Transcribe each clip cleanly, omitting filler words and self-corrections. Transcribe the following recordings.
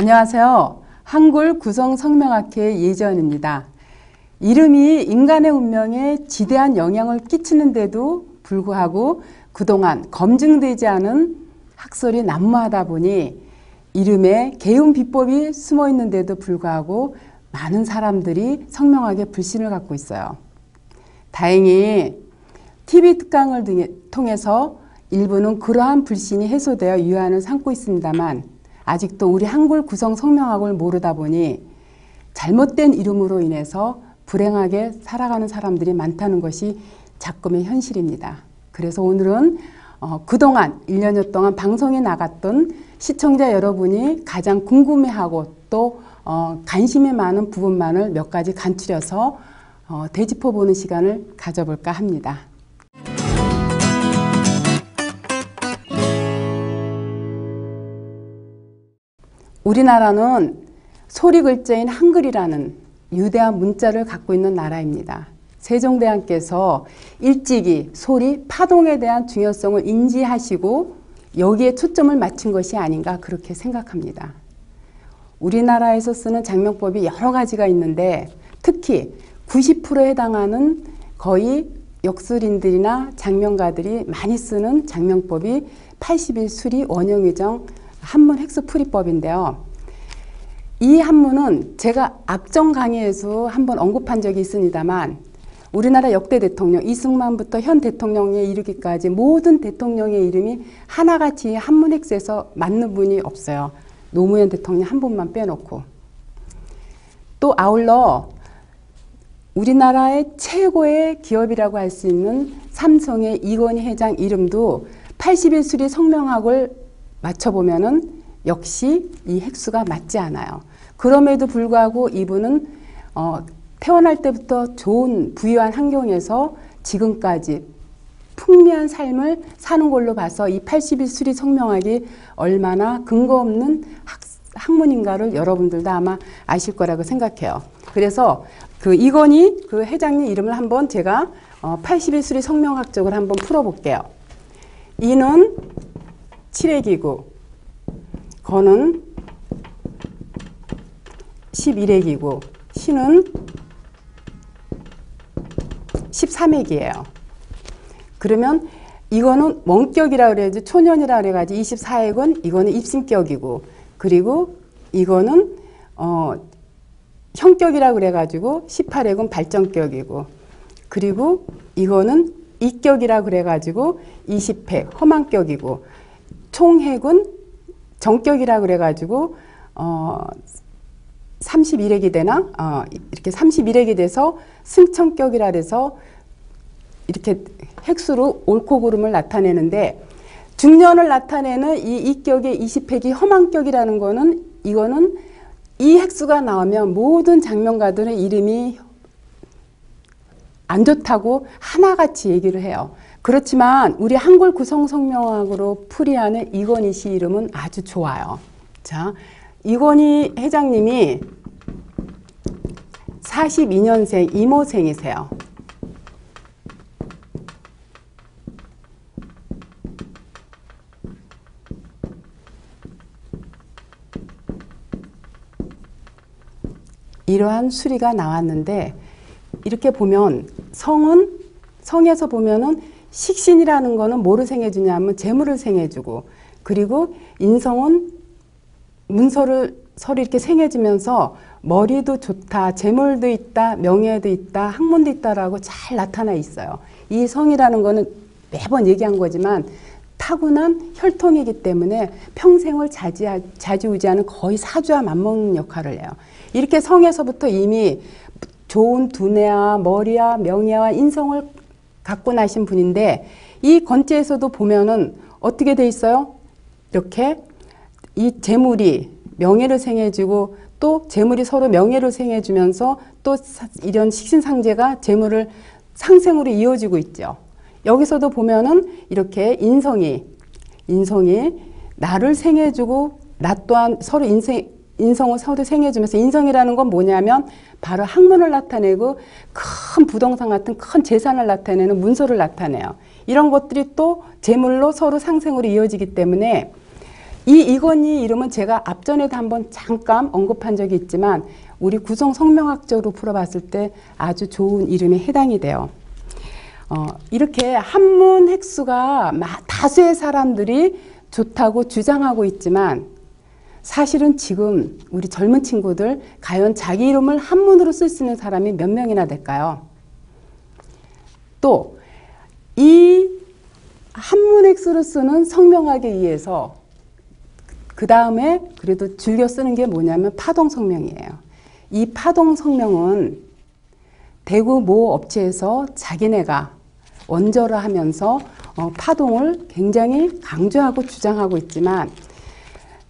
안녕하세요. 한글 구성성명학회 예지연입니다. 이름이 인간의 운명에 지대한 영향을 끼치는데도 불구하고 그동안 검증되지 않은 학설이 난무하다 보니 이름에 개운 비법이 숨어 있는데도 불구하고 많은 사람들이 성명학에 불신을 갖고 있어요. 다행히 TV 특강을 통해서 일부는 그러한 불신이 해소되어 유한을 삼고 있습니다만 아직도 우리 한글 구성 성명학을 모르다 보니 잘못된 이름으로 인해서 불행하게 살아가는 사람들이 많다는 것이 작금의 현실입니다. 그래서 오늘은 그동안 1년여 동안 방송에 나갔던 시청자 여러분이 가장 궁금해하고 또 관심이 많은 부분만을 몇 가지 간추려서 되짚어보는 시간을 가져볼까 합니다. 우리나라는 소리 글자인 한글이라는 유대한 문자를 갖고 있는 나라입니다. 세종대왕께서 일찍이 소리, 파동에 대한 중요성을 인지하시고 여기에 초점을 맞춘 것이 아닌가 그렇게 생각합니다. 우리나라에서 쓰는 장명법이 여러 가지가 있는데 특히 90%에 해당하는 거의 역술인들이나 장명가들이 많이 쓰는 장명법이 81수리 원형유정 한문 획수풀이법인데요. 이 한문은 제가 앞전 강의에서 한번 언급한 적이 있습니다만 우리나라 역대 대통령 이승만부터 현 대통령에 이르기까지 모든 대통령의 이름이 하나같이 한문 획수에서 맞는 분이 없어요. 노무현 대통령 한 분만 빼놓고. 또 아울러 우리나라의 최고의 기업이라고 할 수 있는 삼성의 이건희 회장 이름도 81수리 성명학을 맞춰보면은 역시 이 획수가 맞지 않아요. 그럼에도 불구하고 이분은 태어날 때부터 좋은 부유한 환경에서 지금까지 풍미한 삶을 사는 걸로 봐서 이 81수리 성명학이 얼마나 근거 없는 학문인가를 여러분들도 아마 아실 거라고 생각해요. 그래서 그 이건희 그 회장님 이름을 한번 제가 81수리 성명학적으로 한번 풀어볼게요. 이는 칠획이고 건은 11액이고 신은 13액이에요. 그러면 이거는 원격이라 그래야지 초년이라 그래가지고 24액은 이거는 입신격이고 그리고 이거는 형격이라 그래가지고 18액은 발전격이고 그리고 이거는 이격이라 그래가지고 20액 허망격이고 총핵은 정격이라 그래가지고 31액이 되나? 이렇게 31액이 돼서 승천격이라 그래서 이렇게 획수로 옳고 그름을 나타내는데 중년을 나타내는 이 이격의 20획이 허망격이라는 거는 이거는 이 획수가 나오면 모든 장명가들의 이름이 안 좋다고 하나같이 얘기를 해요. 그렇지만 우리 한글 구성성명학으로 풀이하는 이건희 씨 이름은 아주 좋아요. 자, 이건희 회장님이 42년생 이모생이세요. 이러한 수리가 나왔는데 이렇게 보면 성에서 보면은 식신이라는 거는 뭐를 생해주냐면 재물을 생해주고 그리고 인성은 문서를 서로 이렇게 생해주면서 머리도 좋다, 재물도 있다, 명예도 있다, 학문도 있다라고 잘 나타나 있어요. 이 성이라는 거는 매번 얘기한 거지만 타고난 혈통이기 때문에 평생을 좌지우지하는 거의 사주와 맞먹는 역할을 해요. 이렇게 성에서부터 이미 좋은 두뇌와 머리와 명예와 인성을 갖고 나신 분인데 이 건지에서도 보면은 어떻게 돼 있어요? 이렇게 이 재물이 명예를 생해주고 또 재물이 서로 명예를 생해주면서 또 이런 식신상제가 재물을 상생으로 이어지고 있죠. 여기서도 보면은 이렇게 인성이 나를 생해주고 나 또한 서로 인성을 서로 생해주면서 인성이라는 건 뭐냐면 바로 학문을 나타내고 큰 부동산 같은 큰 재산을 나타내는 문서를 나타내요. 이런 것들이 또 재물로 서로 상생으로 이어지기 때문에 이건희 이름은 제가 앞전에도 한번 잠깐 언급한 적이 있지만 우리 구성 성명학적으로 풀어봤을 때 아주 좋은 이름에 해당이 돼요. 이렇게 한문 획수가 다수의 사람들이 좋다고 주장하고 있지만 사실은 지금 우리 젊은 친구들 과연 자기 이름을 한문으로 쓸 수 있는 사람이 몇 명이나 될까요? 또 이 한문 획수로 쓰는 성명학에 의해서 그 다음에 그래도 즐겨 쓰는 게 뭐냐면 파동 성명이에요. 이 파동 성명은 대구 모 업체에서 자기네가 원저를 하면서 파동을 굉장히 강조하고 주장하고 있지만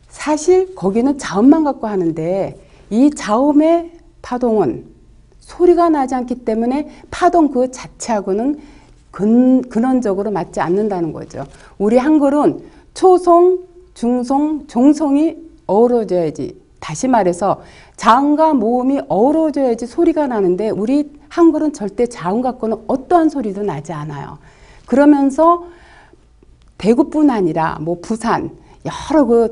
사실 거기는 자음만 갖고 하는데 이 자음의 파동은 소리가 나지 않기 때문에 파동 그 자체하고는 근원적으로 맞지 않는다는 거죠. 우리 한글은 초성, 중성, 종성이 어우러져야지, 다시 말해서 자음과 모음이 어우러져야지 소리가 나는데 우리 한글은 절대 자음 갖고는 어떠한 소리도 나지 않아요. 그러면서 대구뿐 아니라 뭐 부산 여러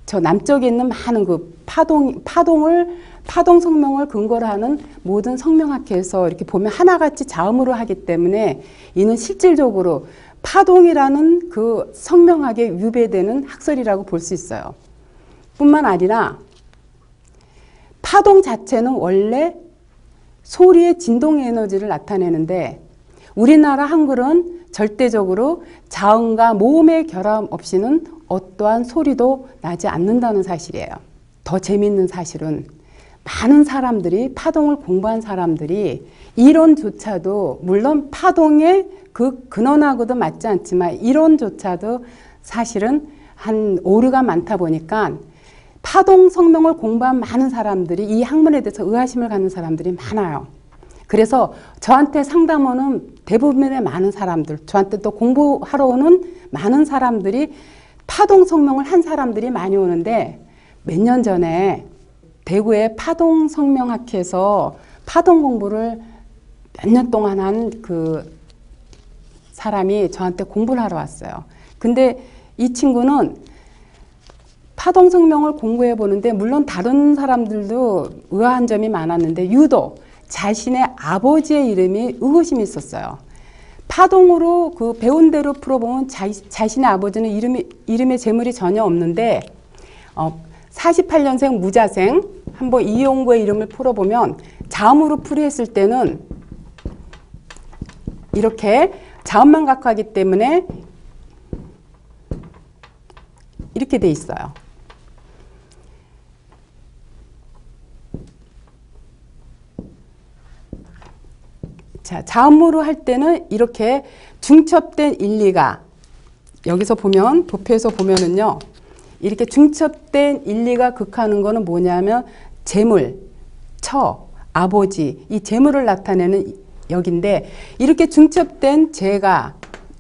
저 남쪽에 있는 많은 파동 성명을 근거로 하는 모든 성명학회에서 이렇게 보면 하나같이 자음으로 하기 때문에 이는 실질적으로 파동이라는 그 성명학에 위배되는 학설이라고 볼 수 있어요. 뿐만 아니라 파동 자체는 원래 소리의 진동 에너지를 나타내는데 우리나라 한글은 절대적으로 자음과 모음의 결함 없이는 어떠한 소리도 나지 않는다는 사실이에요. 더 재미있는 사실은 많은 사람들이 파동을 공부한 사람들이 이론조차도 물론 파동의 그 근원하고도 맞지 않지만 이론조차도 사실은 한 오류가 많다 보니까 파동 성명을 공부한 많은 사람들이 이 학문에 대해서 의아심을 갖는 사람들이 많아요. 그래서 저한테 상담 오는 대부분의 많은 사람들, 저한테 또 공부하러 오는 많은 사람들이 파동 성명을 한 사람들이 많이 오는데 몇 년 전에 대구의 파동 성명학회에서 파동 공부를 몇 년 동안 한 그 사람이 저한테 공부를 하러 왔어요. 근데 이 친구는 파동 성명을 공부해 보는데 물론 다른 사람들도 의아한 점이 많았는데 유독 자신의 아버지의 이름이 의구심이 있었어요. 파동으로 그 배운 대로 풀어보면 자신의 아버지는 이름에 재물이 전혀 없는데 48년생 무자생 한번 이용구의 이름을 풀어보면 자음으로 풀이했을 때는 이렇게 자음만 갖고 하기 때문에 이렇게 돼 있어요. 자, 자음으로 할 때는 이렇게 중첩된 1, 2가 여기서 보면 도표에서 보면은요. 이렇게 중첩된 1, 2가 극하는 거는 뭐냐면 재물, 처, 아버지 이 재물을 나타내는 역인데 이렇게 중첩된 재가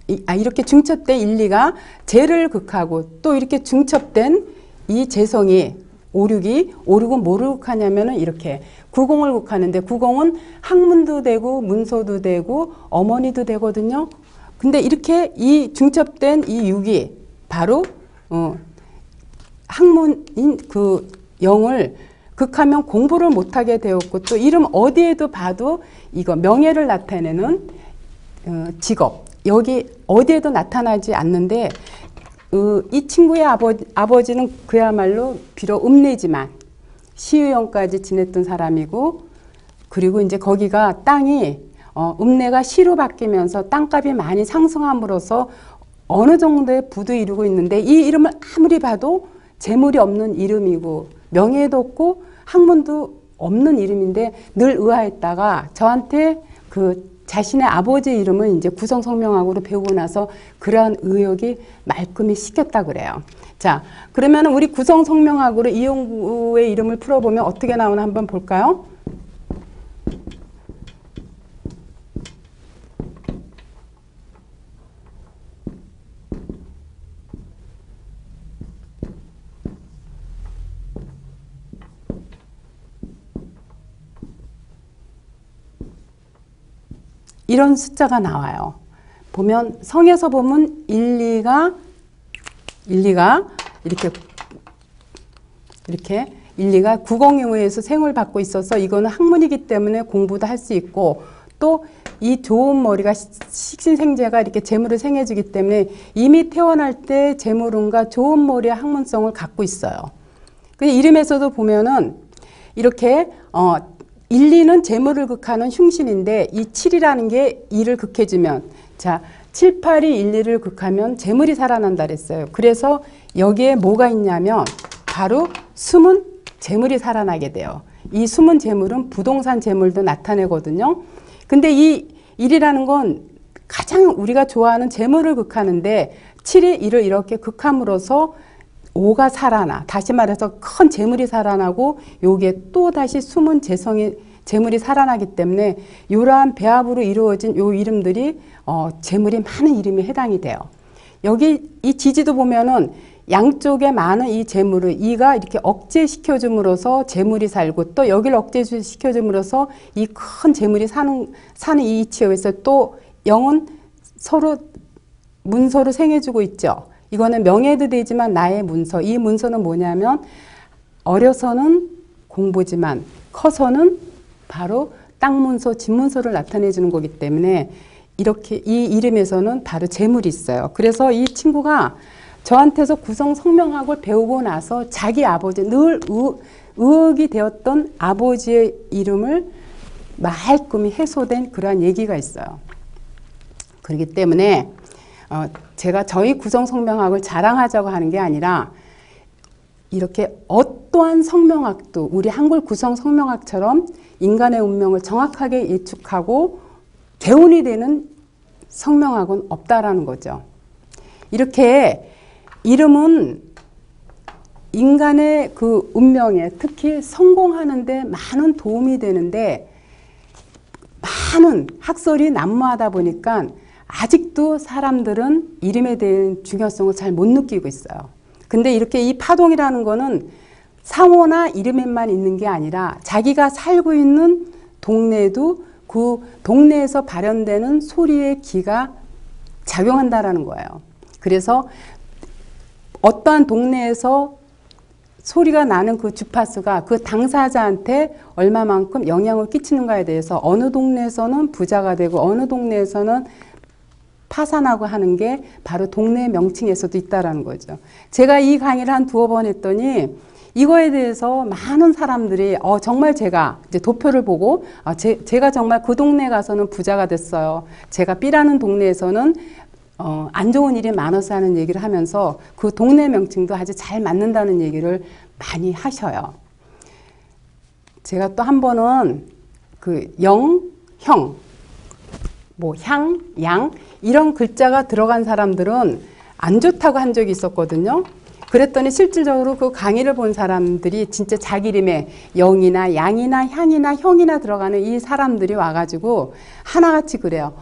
이렇게 중첩된 1, 2가 재를 극하고 또 이렇게 중첩된 이 재성이 오륙은 뭐를 극하냐면은 이렇게 구공을 극하는데 구공은 학문도 되고 문서도 되고 어머니도 되거든요. 근데 이렇게 이 중첩된 이 육이 바로 학문인 그 영을 극하면 공부를 못하게 되었고 또 이름 어디에도 봐도 이거 명예를 나타내는 직업 여기 어디에도 나타나지 않는데 이 친구의 아버지는 그야말로 비록 읍내지만 시의원까지 지냈던 사람이고 그리고 이제 거기가 땅이 읍내가 시로 바뀌면서 땅값이 많이 상승함으로써 어느 정도의 부도 이루고 있는데 이 이름을 아무리 봐도 재물이 없는 이름이고 명예도 없고 학문도 없는 이름인데 늘 의아했다가 저한테 그 자신의 아버지의 이름을 이제 구성성명학으로 배우고 나서 그러한 의혹이 말끔히 씻겼다 그래요. 자, 그러면 우리 구성성명학으로 이용구의 이름을 풀어보면 어떻게 나오나 한번 볼까요? 이런 숫자가 나와요. 보면 성에서 보면 1, 2가 이렇게 이렇게 인리가 국엉에 의해서 생을 받고 있어서 이거는 학문이기 때문에 공부도 할 수 있고 또 이 좋은 머리가 식신생재가 이렇게 재물을 생해주기 때문에 이미 태어날 때 재물운과 좋은 머리의 학문성을 갖고 있어요. 그 이름에서도 보면은 이렇게 인리는 재물을 극하는 흉신인데 이 7이라는 게 이를 극해주면 자 7, 8이 1, 2를 극하면 재물이 살아난다 그랬어요. 그래서 여기에 뭐가 있냐면 바로 숨은 재물이 살아나게 돼요. 이 숨은 재물은 부동산 재물도 나타내거든요. 근데 이 1이라는 건 가장 우리가 좋아하는 재물을 극하는데 7이 1을 이렇게 극함으로써 5가 살아나. 다시 말해서 큰 재물이 살아나고 여기에 또 다시 숨은 재물이 살아나기 때문에 이러한 배합으로 이루어진 요 이름들이 재물이 많은 이름에 해당이 돼요. 여기 이 지지도 보면은 양쪽에 많은 이 재물을 이가 이렇게 억제시켜줌으로써 재물이 살고 또 여기를 억제시켜줌으로써 이 큰 재물이 사는 이 이치에 의해서 또 영은 서로 문서로 생해주고 있죠. 이거는 명예도 되지만 나의 문서. 이 문서는 뭐냐면 어려서는 공부지만 커서는 바로 땅 문서, 집 문서를 나타내 주는 거기 때문에 이렇게 이 이름에서는 바로 재물이 있어요. 그래서 이 친구가 저한테서 구성 성명학을 배우고 나서 자기 아버지 늘 의혹이 되었던 아버지의 이름을 말끔히 해소된 그러한 얘기가 있어요. 그렇기 때문에 제가 저희 구성 성명학을 자랑하자고 하는 게 아니라 이렇게 어떠한 성명학도 우리 한글 구성 성명학처럼 인간의 운명을 정확하게 예측하고 개운이 되는 성명학은 없다라는 거죠. 이렇게 이름은 인간의 그 운명에 특히 성공하는 데 많은 도움이 되는데 많은 학설이 난무하다 보니까 아직도 사람들은 이름에 대한 중요성을 잘 못 느끼고 있어요. 근데 이렇게 이 파동이라는 거는 상호나 이름에만 있는 게 아니라 자기가 살고 있는 동네에도 그 동네에서 발현되는 소리의 기가 작용한다라는 거예요. 그래서 어떠한 동네에서 소리가 나는 그 주파수가 그 당사자한테 얼마만큼 영향을 끼치는가에 대해서 어느 동네에서는 부자가 되고 어느 동네에서는 파산하고 하는 게 바로 동네 명칭에서도 있다라는 거죠. 제가 이 강의를 한 2번 했더니 이거에 대해서 많은 사람들이 정말 제가 이제 도표를 보고 제가 정말 그 동네 가서는 부자가 됐어요. 제가 B라는 동네에서는 안 좋은 일이 많아서 하는 얘기를 하면서 그 동네 명칭도 아주 잘 맞는다는 얘기를 많이 하셔요. 제가 또 한 번은 그 영, 형, 뭐 향, 양 이런 글자가 들어간 사람들은 안 좋다고 한 적이 있었거든요. 그랬더니 실질적으로 그 강의를 본 사람들이 진짜 자기 이름에 영이나 양이나 향이나 형이나 들어가는 이 사람들이 와가지고 하나같이 그래요.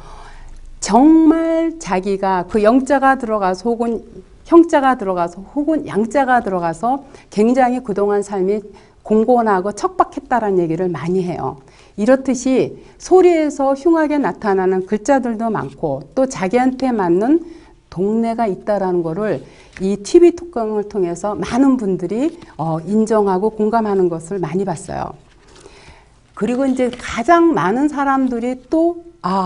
정말 자기가 그 영자가 들어가서 혹은 형자가 들어가서 혹은 양자가 들어가서 굉장히 그동안 삶이 공곤하고 척박했다라는 얘기를 많이 해요. 이렇듯이 소리에서 흉하게 나타나는 글자들도 많고 또 자기한테 맞는 동네가 있다라는 거를 이 TV 특강을 통해서 많은 분들이 인정하고 공감하는 것을 많이 봤어요. 그리고 이제 가장 많은 사람들이 또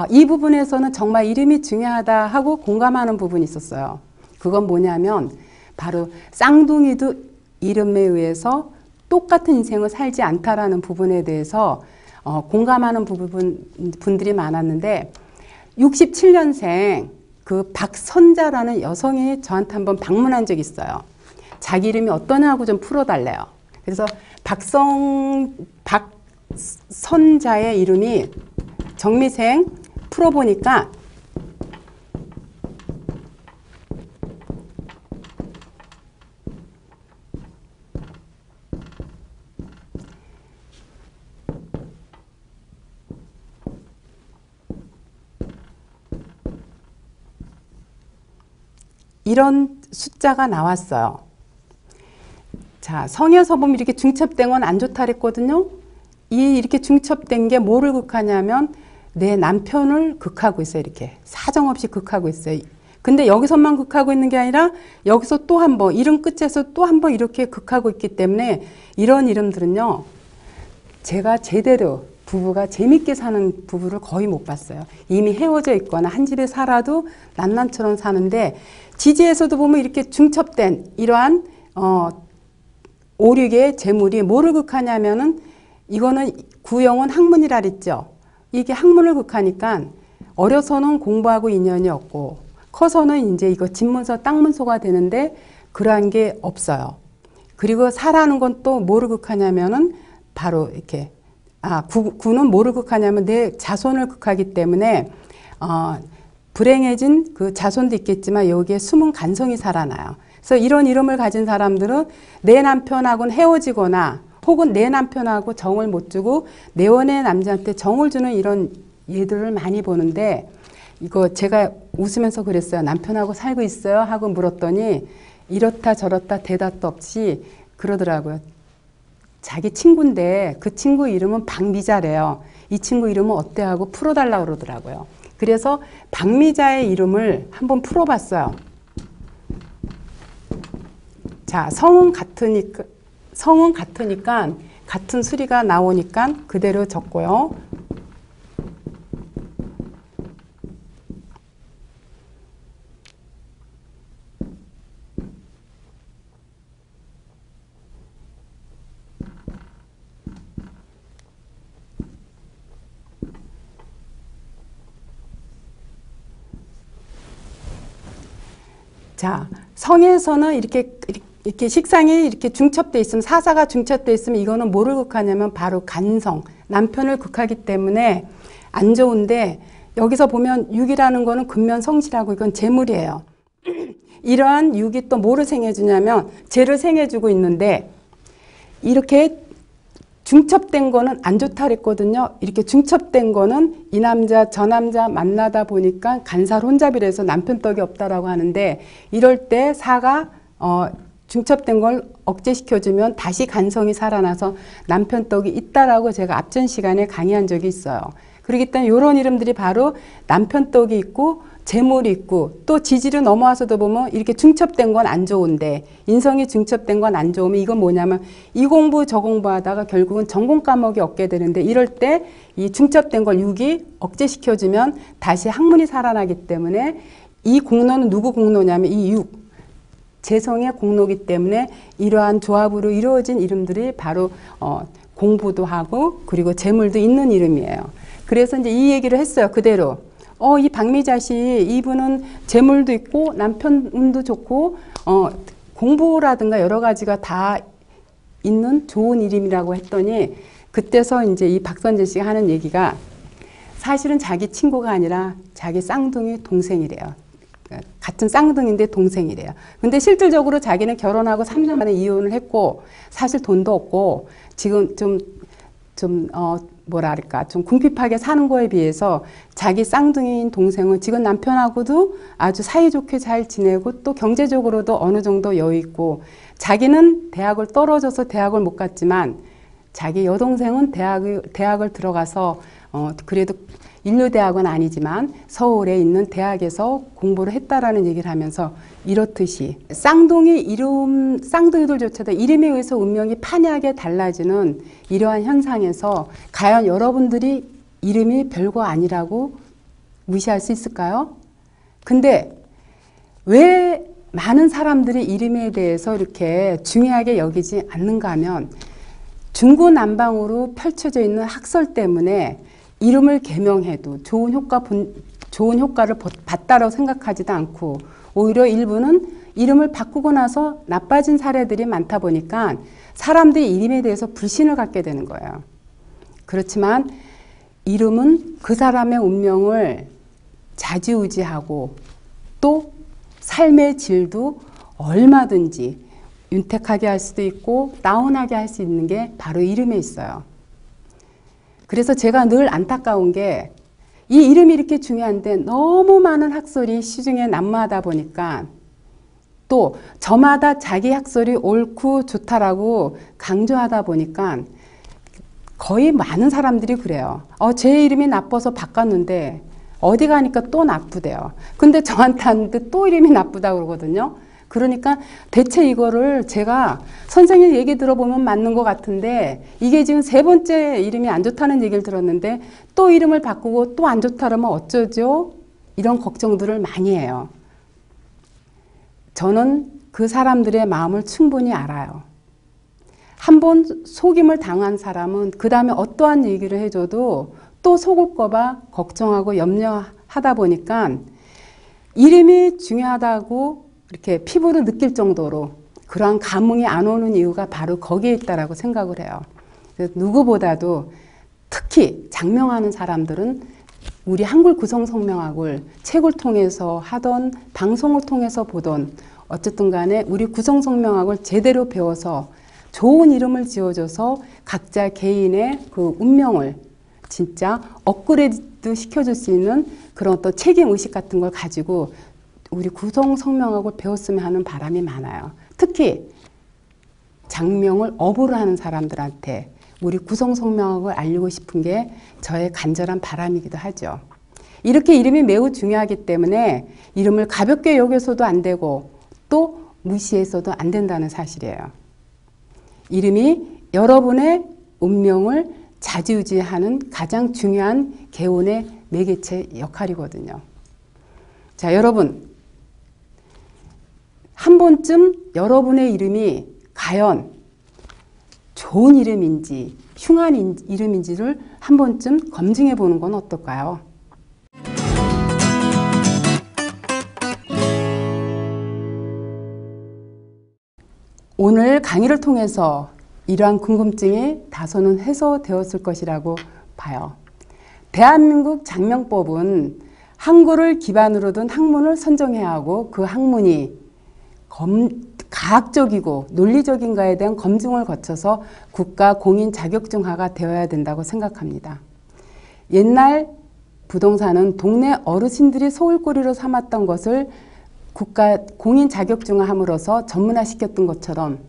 이 부분에서는 정말 이름이 중요하다 하고 공감하는 부분이 있었어요. 그건 뭐냐면 바로 쌍둥이도 이름에 의해서 똑같은 인생을 살지 않다라는 부분에 대해서 공감하는 분들이 많았는데 67년생 그 박선자라는 여성이 저한테 한번 방문한 적이 있어요. 자기 이름이 어떠냐고 좀 풀어달래요. 그래서 박선자의 이름이 정미생 풀어보니까 이런 숫자가 나왔어요. 자, 성에서 보면 이렇게 중첩된 건 안 좋다 그랬거든요. 이렇게 중첩된 게 뭐를 극하냐면 내 남편을 극하고 있어요. 이렇게 사정없이 극하고 있어요. 근데 여기서만 극하고 있는 게 아니라 여기서 또 한 번, 이름 끝에서 또 한 번 이렇게 극하고 있기 때문에 이런 이름들은요, 제가 제대로 부부가 재밌게 사는 부부를 거의 못 봤어요. 이미 헤어져 있거나 한 집에 살아도 난난처럼 사는데, 지지에서도 보면 이렇게 중첩된 이러한 5, 6의 재물이 뭐를 극하냐면은, 이거는 구형은 학문이라 그랬죠. 이게 학문을 극하니까 어려서는 공부하고 인연이 없고 커서는 이제 이거 집문서 땅문서가 되는데 그러한 게 없어요. 그리고 사라는 건 또 뭐를 극하냐면은 바로 이렇게 구는 뭐를 극하냐면 내 자손을 극하기 때문에 불행해진 그 자손도 있겠지만 여기에 숨은 간성이 살아나요. 그래서 이런 이름을 가진 사람들은 내 남편하고는 헤어지거나 혹은 내 남편하고 정을 못 주고 내원의 남자한테 정을 주는 이런 예들을 많이 보는데, 이거 제가 웃으면서 그랬어요. 남편하고 살고 있어요? 하고 물었더니 이렇다 저렇다 대답도 없이 그러더라고요. 자기 친구인데 그 친구 이름은 박미자래요. 이 친구 이름은 어때 하고 풀어달라고 그러더라고요. 그래서 박미자의 이름을 한번 풀어봤어요. 자, 성은 같으니까 같은 수리가 나오니까 그대로 적고요. 자, 성에서는 이렇게 식상이 이렇게 중첩돼 있으면, 사사가 중첩돼 있으면 이거는 뭐를 극하냐면 바로 간성, 남편을 극하기 때문에 안 좋은데, 여기서 보면 육이라는 거는 근면성실하고 이건 재물이에요. 이러한 육이 또 뭐를 생해주냐면 재를 생해주고 있는데, 이렇게 중첩된 거는 안 좋다 그랬거든요. 이렇게 중첩된 거는 이 남자 저 남자 만나다 보니까 간살 혼잡이라서 남편 떡이 없다라고 하는데, 이럴 때 사가 중첩된 걸 억제시켜주면 다시 간성이 살아나서 남편 떡이 있다라고 제가 앞전 시간에 강의한 적이 있어요. 그렇기 때문에 이런 이름들이 바로 남편 떡이 있고 재물이 있고, 또 지지를 넘어와서도 보면 이렇게 중첩된 건 안 좋은데, 인성이 중첩된 건 안 좋으면 이건 뭐냐면 이 공부 저 공부하다가 결국은 전공 과목이 얻게 되는데, 이럴 때 이 중첩된 걸 육이 억제시켜주면 다시 학문이 살아나기 때문에, 이 공로는 누구 공로냐면 이 육, 재성의 공로기 때문에 이러한 조합으로 이루어진 이름들이 바로 공부도 하고 그리고 재물도 있는 이름이에요. 그래서 이제 이 얘기를 했어요. 그대로. 이 박미자 씨, 이분은 재물도 있고 남편도 좋고 공부라든가 여러 가지가 다 있는 좋은 이름이라고 했더니, 그때서 이제 이 박선재 씨가 하는 얘기가 사실은 자기 친구가 아니라 자기 쌍둥이 동생이래요. 같은 쌍둥이인데 동생이래요. 근데 실질적으로 자기는 결혼하고 3년 만에 이혼을 했고, 사실 돈도 없고 지금 좀 뭐랄까 좀 궁핍하게 사는 거에 비해서 자기 쌍둥이인 동생은 지금 남편하고도 아주 사이좋게 잘 지내고 또 경제적으로도 어느 정도 여유 있고, 자기는 대학을 떨어져서 대학을 못 갔지만 자기 여동생은 대학을 들어가서 그래도 인류대학은 아니지만 서울에 있는 대학에서 공부를 했다라는 얘기를 하면서, 이렇듯이 쌍둥이들조차도 이름에 의해서 운명이 판이하게 달라지는 이러한 현상에서 과연 여러분들이 이름이 별거 아니라고 무시할 수 있을까요? 근데 왜 많은 사람들이 이름에 대해서 이렇게 중요하게 여기지 않는가 하면, 중구난방으로 펼쳐져 있는 학설 때문에 이름을 개명해도 좋은 효과를 봤다라고 생각하지도 않고, 오히려 일부는 이름을 바꾸고 나서 나빠진 사례들이 많다 보니까 사람들이 이름에 대해서 불신을 갖게 되는 거예요. 그렇지만 이름은 그 사람의 운명을 좌지우지하고 또 삶의 질도 얼마든지 윤택하게 할 수도 있고 다운하게 할 수 있는 게 바로 이름에 있어요. 그래서 제가 늘 안타까운 게, 이 이름이 이렇게 중요한데 너무 많은 학설이 시중에 난무하다 보니까, 또 저마다 자기 학설이 옳고 좋다라고 강조하다 보니까 거의 많은 사람들이 그래요. 제 이름이 나빠서 바꿨는데 어디 가니까 또 나쁘대요. 근데 저한테 하는데 또 이름이 나쁘다고 그러거든요. 그러니까 대체 이거를 제가 선생님 얘기 들어보면 맞는 것 같은데 이게 지금 세 번째 이름이 안 좋다는 얘기를 들었는데 또 이름을 바꾸고 또 안 좋다 그러면 어쩌죠? 이런 걱정들을 많이 해요. 저는 그 사람들의 마음을 충분히 알아요. 한번 속임을 당한 사람은 그 다음에 어떠한 얘기를 해줘도 또 속을까 봐 걱정하고 염려하다 보니까 이름이 중요하다고 이렇게 피부로 느낄 정도로 그러한 감흥이 안 오는 이유가 바로 거기에 있다라고 생각을 해요. 그래서 누구보다도 특히 장명하는 사람들은 우리 한글 구성성명학을 책을 통해서 하던 방송을 통해서 보던 어쨌든 간에 우리 구성성명학을 제대로 배워서 좋은 이름을 지어줘서 각자 개인의 그 운명을 진짜 업그레이드 시켜줄 수 있는 그런 어떤 책임의식 같은 걸 가지고 우리 구성성명학을 배웠으면 하는 바람이 많아요. 특히 장명을 업으로 하는 사람들한테 우리 구성성명학을 알리고 싶은 게 저의 간절한 바람이기도 하죠. 이렇게 이름이 매우 중요하기 때문에 이름을 가볍게 여겨서도 안 되고 또 무시해서도 안 된다는 사실이에요. 이름이 여러분의 운명을 좌지우지하는 가장 중요한 개운의 매개체 역할이거든요. 자, 여러분. 한 번쯤 여러분의 이름이 과연 좋은 이름인지 흉한 이름인지를 한 번쯤 검증해 보는 건 어떨까요? 오늘 강의를 통해서 이러한 궁금증이 다소는 해소되었을 것이라고 봐요. 대한민국 장명법은 한글을 기반으로 둔 학문을 선정해야 하고 그 학문이 과학적이고 논리적인가에 대한 검증을 거쳐서 국가 공인 자격증화가 되어야 된다고 생각합니다. 옛날 부동산은 동네 어르신들이 소울거리로 삼았던 것을 국가 공인 자격증화함으로써 전문화시켰던 것처럼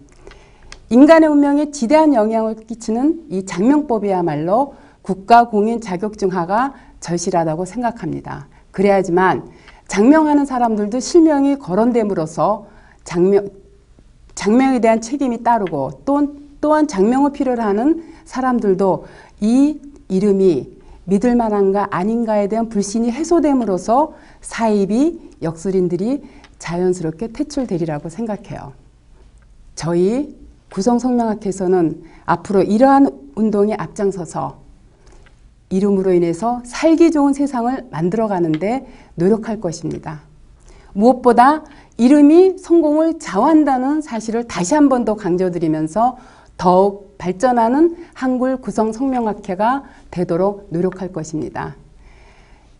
인간의 운명에 지대한 영향을 끼치는 이 장명법이야말로 국가 공인 자격증화가 절실하다고 생각합니다. 그래야지만 장명하는 사람들도 실명이 거론됨으로써 장명에 대한 책임이 따르고 또한 장명을 필요로 하는 사람들도 이 이름이 믿을 만한가 아닌가에 대한 불신이 해소됨으로써 사입이 역술인들이 자연스럽게 퇴출되리라고 생각해요. 저희 구성성명학회에서는 앞으로 이러한 운동에 앞장서서 이름으로 인해서 살기 좋은 세상을 만들어가는데 노력할 것입니다. 무엇보다 이름이 성공을 좌우한다는 사실을 다시 한 번 더 강조드리면서 더욱 발전하는 한글 구성성명학회가 되도록 노력할 것입니다.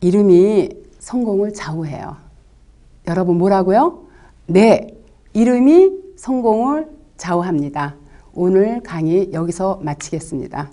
이름이 성공을 좌우해요. 여러분 뭐라고요? 네, 이름이 성공을 좌우합니다. 오늘 강의 여기서 마치겠습니다.